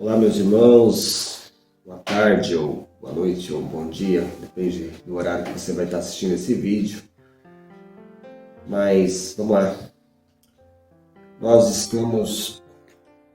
Olá, meus irmãos, boa tarde, ou boa noite, ou bom dia, depende do horário que você vai estar assistindo esse vídeo. Mas vamos lá, nós estamos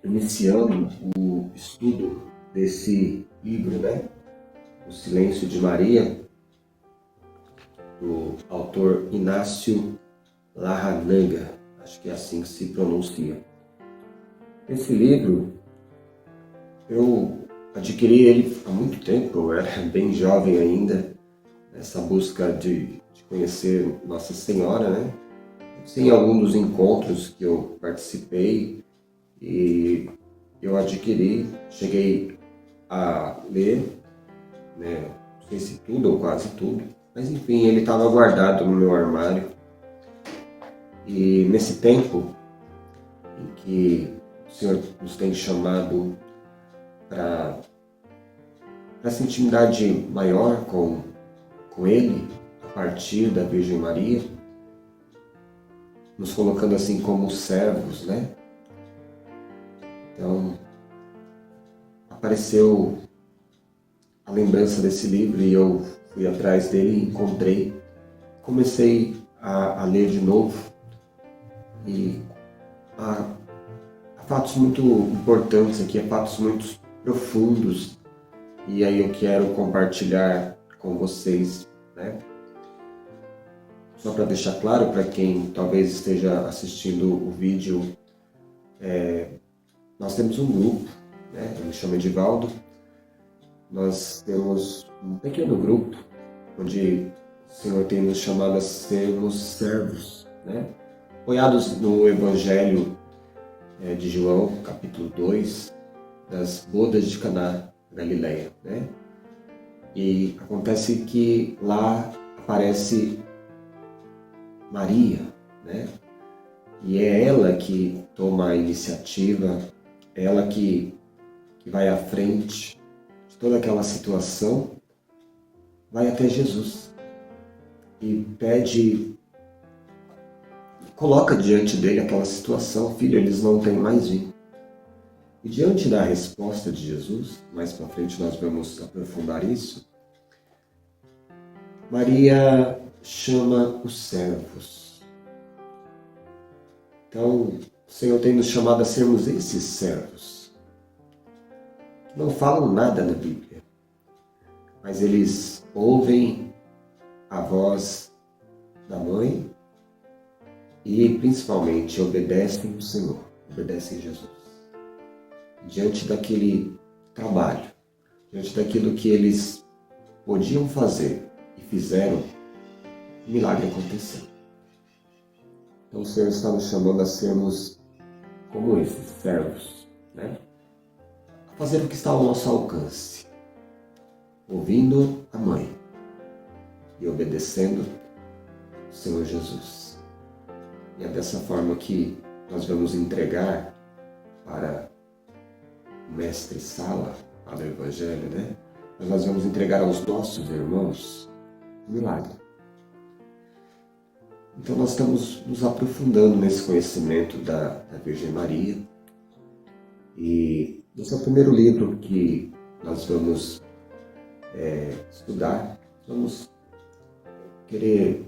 iniciando o estudo desse livro, O Silêncio de Maria, do autor Inácio Larranaga, acho que é assim que se pronuncia. Esse livro eu adquiri ele há muito tempo, eu era bem jovem ainda, nessa busca de conhecer Nossa Senhora, Em algum dos encontros que eu participei e eu adquiri, cheguei a ler, não sei se tudo ou quase tudo, mas enfim, ele estava guardado no meu armário. E nesse tempo em que o Senhor nos tem chamado para essa intimidade maior com Ele, a partir da Virgem Maria, nos colocando assim como servos, Então, apareceu a lembrança desse livro e eu fui atrás dele e encontrei. Comecei a ler de novo e há fatos muito importantes aqui, há fatos muito profundos e aí eu quero compartilhar com vocês, Só para deixar claro para quem talvez esteja assistindo o vídeo, nós temos um grupo, Eu me chamo Edivaldo. Nós temos um pequeno grupo onde o Senhor tem nos chamado a sermos servos, apoiados no Evangelho de João, capítulo 2, das bodas de Caná, Galileia, E acontece que lá aparece Maria, E é ela que toma a iniciativa, é ela que vai à frente de toda aquela situação, vai até Jesus e pede, coloca diante dele aquela situação: filho, eles não têm mais vinho. E diante da resposta de Jesus, mais para frente nós vamos aprofundar isso, Maria chama os servos. Então, o Senhor tem nos chamado a sermos esses servos, que não falam nada na Bíblia, mas eles ouvem a voz da mãe e, principalmente, obedecem o Senhor, obedecem Jesus. Diante daquele trabalho, diante daquilo que eles podiam fazer e fizeram, o milagre aconteceu. Então o Senhor está nos chamando a sermos como esses servos, A fazer o que está ao nosso alcance, ouvindo a mãe e obedecendo o Senhor Jesus. E é dessa forma que nós vamos entregar para o Mestre Sala, para o Evangelho, Mas nós vamos entregar aos nossos irmãos o milagre. Então nós estamos nos aprofundando nesse conhecimento da Virgem Maria. E esse é o primeiro livro que nós vamos estudar. Vamos querer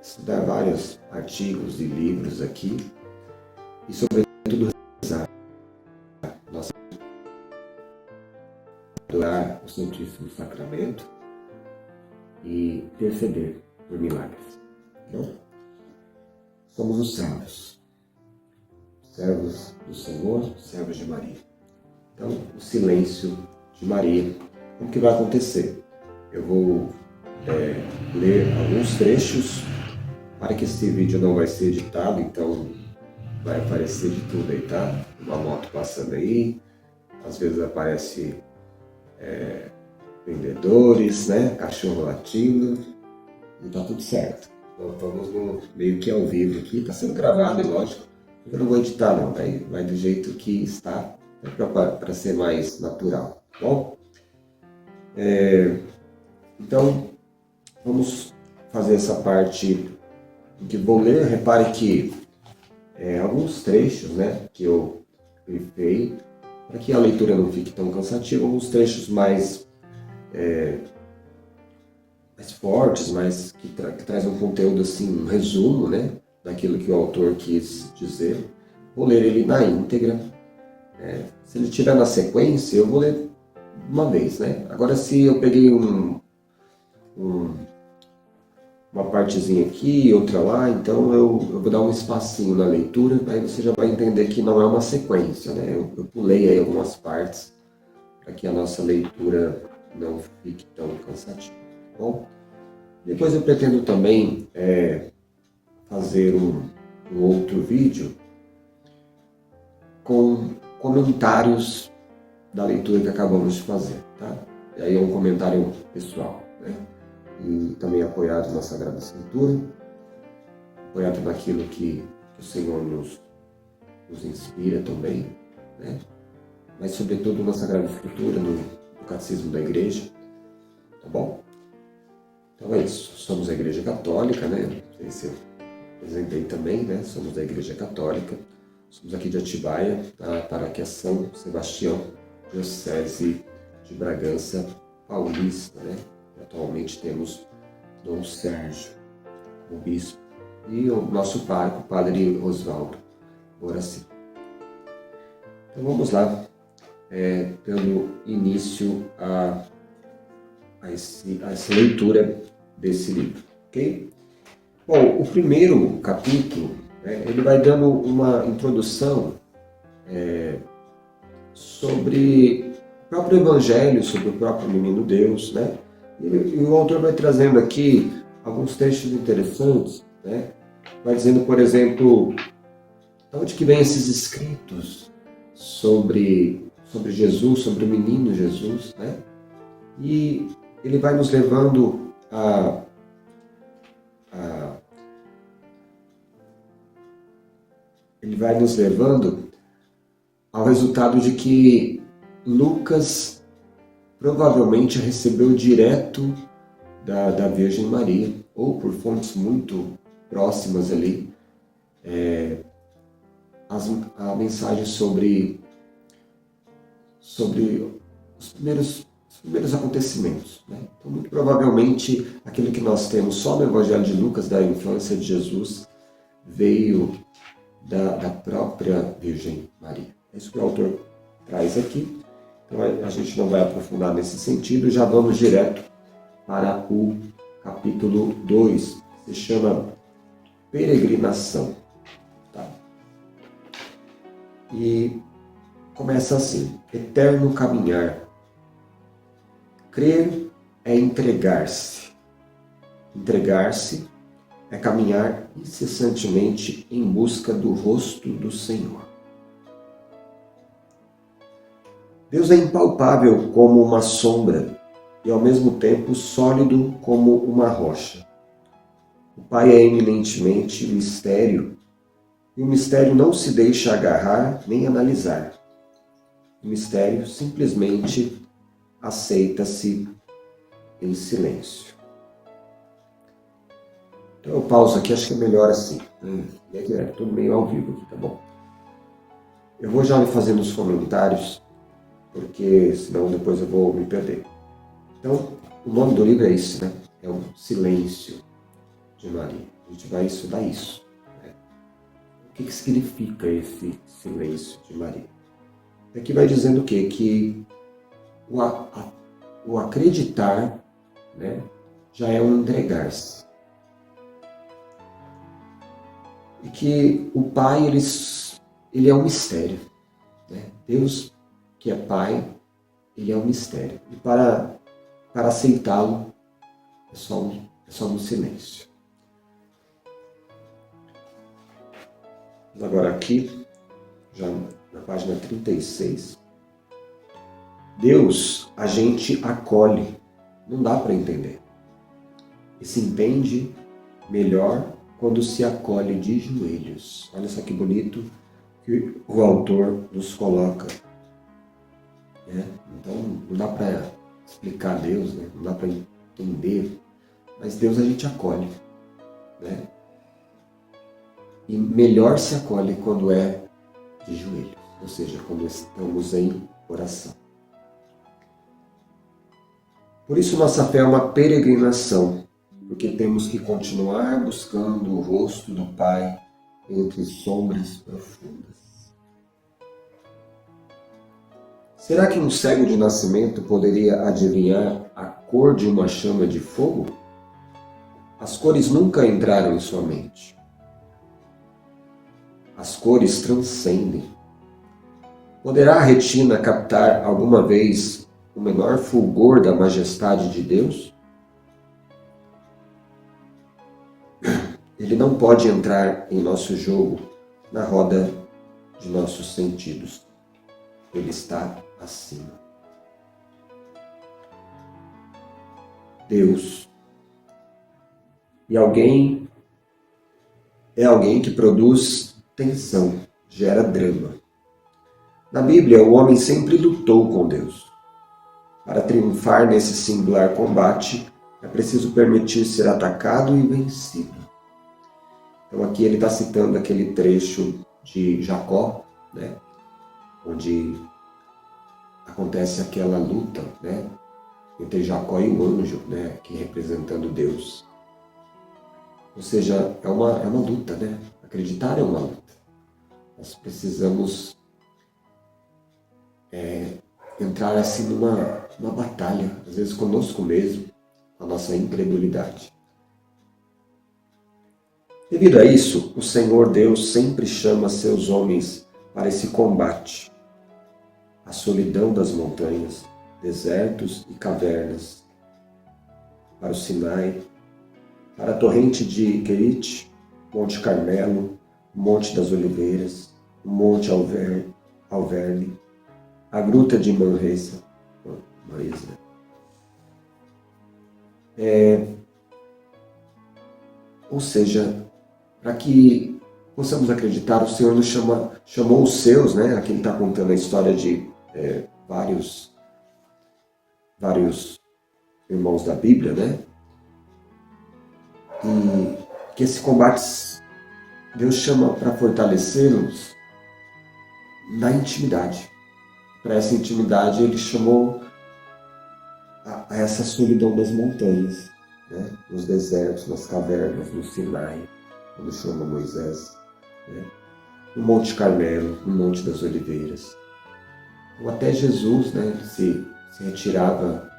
estudar vários artigos e livros aqui. E sobretudo rezar. Nós adorar o Santíssimo Sacramento e interceder por milagres. Então, somos os servos do Senhor, servos de Maria. Então, o silêncio de Maria. Como que vai acontecer? Eu vou ler alguns trechos, para que esse vídeo não vai ser editado, então vai aparecer de tudo aí, tá? Uma moto passando aí, às vezes aparece vendedores, cachorro latindo, e tá tudo certo. Então, estamos meio que ao vivo aqui, está sendo gravado, é lógico. Eu não vou editar não, vai do jeito que está, para ser mais natural, tá bom? Então, vamos fazer essa parte que vou ler. Repare que alguns trechos que eu grifei, para que a leitura não fique tão cansativa, alguns trechos mais fortes, que traz um conteúdo assim, um resumo, né, daquilo que o autor quis dizer. Vou ler ele na íntegra. Se ele estiver na sequência, eu vou ler uma vez, né? Agora, se eu peguei uma partezinha aqui, outra lá, então eu vou dar um espacinho na leitura, aí você já vai entender que não é uma sequência, né? Eu pulei aí algumas partes para que a nossa leitura não fique tão cansativa, tá bom? Depois eu pretendo também fazer um outro vídeo com comentários da leitura que acabamos de fazer, tá? E aí é um comentário pessoal, né? E também apoiado na Sagrada Escritura, apoiado naquilo que o Senhor nos inspira também, né? Mas sobretudo na Sagrada Escritura, no Catecismo da Igreja, tá bom? Então é isso, somos a Igreja Católica, né? Esse eu apresentei também, né? Somos da Igreja Católica, somos aqui de Atibaia, da Paróquia São Sebastião, Diocese de Bragança Paulista, né? Atualmente temos Dom Sérgio, o bispo, e o nosso pároco, Padre Osvaldo Boraci. Então vamos lá, dando início a essa leitura desse livro, ok? Bom, o primeiro capítulo, né, ele vai dando uma introdução sobre o próprio Evangelho, sobre o próprio Menino Deus, né? E o autor vai trazendo aqui alguns textos interessantes, né? Vai dizendo, por exemplo, de onde que vem esses escritos sobre Jesus, sobre o menino Jesus, né? E ele vai nos levando ao resultado de que Lucas provavelmente recebeu direto da Virgem Maria, ou por fontes muito próximas ali, a mensagem sobre os primeiros acontecimentos, né? Então, muito provavelmente, aquilo que nós temos só no Evangelho de Lucas, da infância de Jesus, veio da própria Virgem Maria. É isso que o autor traz aqui. Então, a gente não vai aprofundar nesse sentido, já vamos direto para o capítulo 2, que se chama Peregrinação. Tá? E começa assim: eterno caminhar. Crer é entregar-se. Entregar-se é caminhar incessantemente em busca do rosto do Senhor. Deus é impalpável como uma sombra e ao mesmo tempo sólido como uma rocha. O Pai é eminentemente mistério e o mistério não se deixa agarrar nem analisar. O mistério simplesmente aceita-se em silêncio. Então eu pauso aqui, acho que é melhor assim. É tudo meio ao vivo aqui, tá bom? Eu vou já fazendo os comentários, porque senão depois eu vou me perder. Então, o nome do livro é esse, né? É o Silêncio de Maria. A gente vai estudar isso, né? O que significa esse silêncio de Maria? Aqui vai dizendo o quê? Que o acreditar, né, já é um entregar-se. E que o Pai, ele é um mistério, né? Deus, que é Pai, ele é um mistério. E para aceitá-lo, é só no silêncio. Agora aqui, já na página 36, Deus a gente acolhe, não dá para entender. E se entende melhor quando se acolhe de joelhos. Olha só que bonito que o autor nos coloca. Né? Então não dá para explicar Deus, né? Não dá para entender, mas Deus a gente acolhe. Né? E melhor se acolhe quando é de joelhos. ou seja, quando estamos em oração. Por isso nossa fé é uma peregrinação, porque temos que continuar buscando o rosto do Pai entre sombras profundas. Será que um cego de nascimento poderia adivinhar a cor de uma chama de fogo? As cores nunca entraram em sua mente. As cores transcendem. Poderá a retina captar alguma vez o menor fulgor da majestade de Deus? Ele não pode entrar em nosso jogo, na roda de nossos sentidos. Ele está acima. Deus é alguém que produz tensão, gera drama. Na Bíblia, o homem sempre lutou com Deus. Para triunfar nesse singular combate, é preciso permitir ser atacado e vencido. Então aqui ele está citando aquele trecho de Jacó, né, onde acontece aquela luta, né, entre Jacó e o anjo, né, que representando Deus. Ou seja, é uma luta, né? Acreditar é uma luta. Nós precisamos entrar assim numa batalha, às vezes conosco mesmo, com a nossa incredulidade. Devido a isso, o Senhor Deus sempre chama seus homens para esse combate. A solidão das montanhas, desertos e cavernas, para o Sinai, para a torrente de Querite, Monte Carmelo, Monte das Oliveiras, o Monte Alverne, a Gruta de Manresa. Ou seja, para que possamos acreditar, o Senhor nos chamou os seus, né? Aqui ele está contando a história de vários irmãos da Bíblia, né? E que esse combate Deus chama para fortalecê-los na intimidade. Para essa intimidade ele chamou a essa solidão das montanhas, né? Nos desertos, nas cavernas, no Sinai, quando chama Moisés, né? No Monte Carmelo, no Monte das Oliveiras. Ou até Jesus, né? Ele se retirava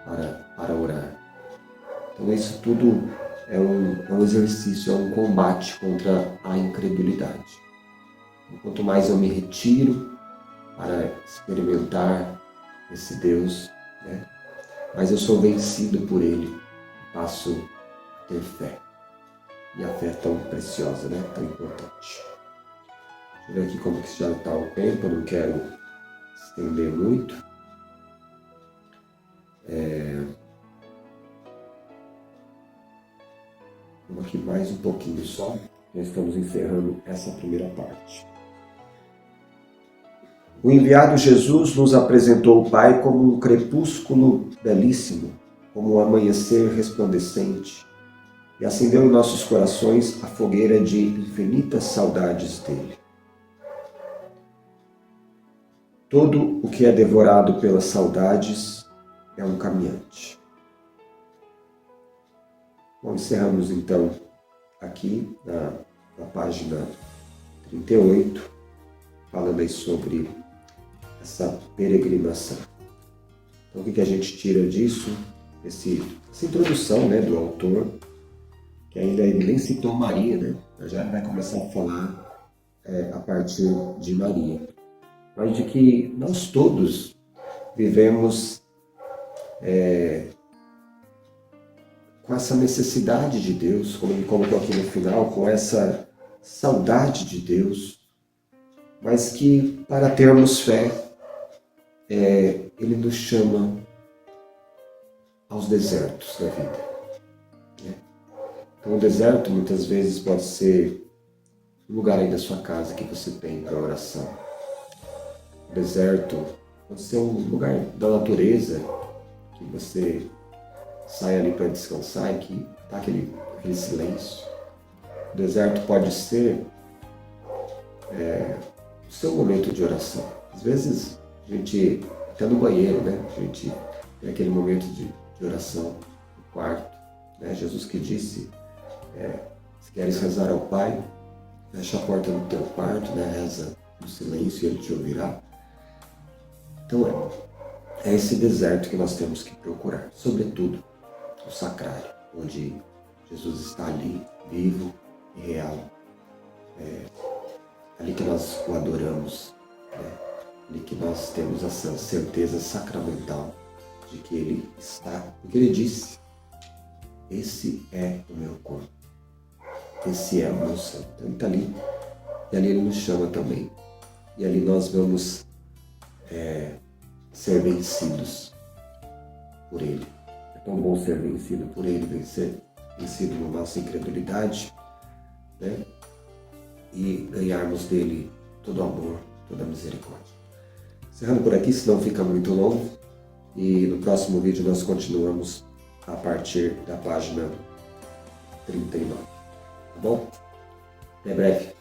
para orar. Então isso tudo é um exercício, é um combate contra a incredulidade. Quanto mais eu me retiro para experimentar esse Deus, né, mais eu sou vencido por Ele e passo a ter fé. E a fé é tão preciosa, né, tão importante. Deixa eu ver aqui como que já está o tempo, eu não quero estender muito. Vamos aqui mais um pouquinho só. Já estamos encerrando essa primeira parte. O enviado Jesus nos apresentou o Pai como um crepúsculo belíssimo, como um amanhecer resplandecente, e acendeu em nossos corações a fogueira de infinitas saudades dele. Todo o que é devorado pelas saudades é um caminhante. Bom, encerramos então aqui na página 38, falando aí sobre essa peregrinação. Então o que a gente tira disso? Essa introdução, né, do autor, que ainda ele nem citou Maria, né? Já vai começar a falar a partir de Maria. Mas de que nós todos vivemos com essa necessidade de Deus, como ele colocou aqui no final, com essa saudade de Deus, mas que para termos fé, ele nos chama aos desertos da vida. Né? Então o deserto muitas vezes pode ser um lugar aí da sua casa que você tem para oração. O deserto pode ser um lugar da natureza que você sai ali para descansar e que está aquele silêncio. O deserto pode ser o seu momento de oração. Às vezes, a gente está no banheiro, né? A gente tem aquele momento de oração no quarto. Né? Jesus que disse, se queres rezar ao Pai, fecha a porta do teu quarto, né? Reza no silêncio e Ele te ouvirá. Então é esse deserto que nós temos que procurar, sobretudo o sacrário, onde Jesus está ali, vivo e real. Ali que nós o adoramos, né? Ali que nós temos essa certeza sacramental de que Ele está, porque Ele disse, esse é o meu corpo, esse é o meu sangue. Então Ele está ali, e ali Ele nos chama também. E ali nós vamos ser vencidos por Ele. É tão bom ser vencido por Ele, vencido na nossa incredulidade, né? E ganharmos dele todo o amor, toda a misericórdia. Encerrando por aqui, senão fica muito longo, e no próximo vídeo nós continuamos a partir da página 39. Tá bom? Até breve.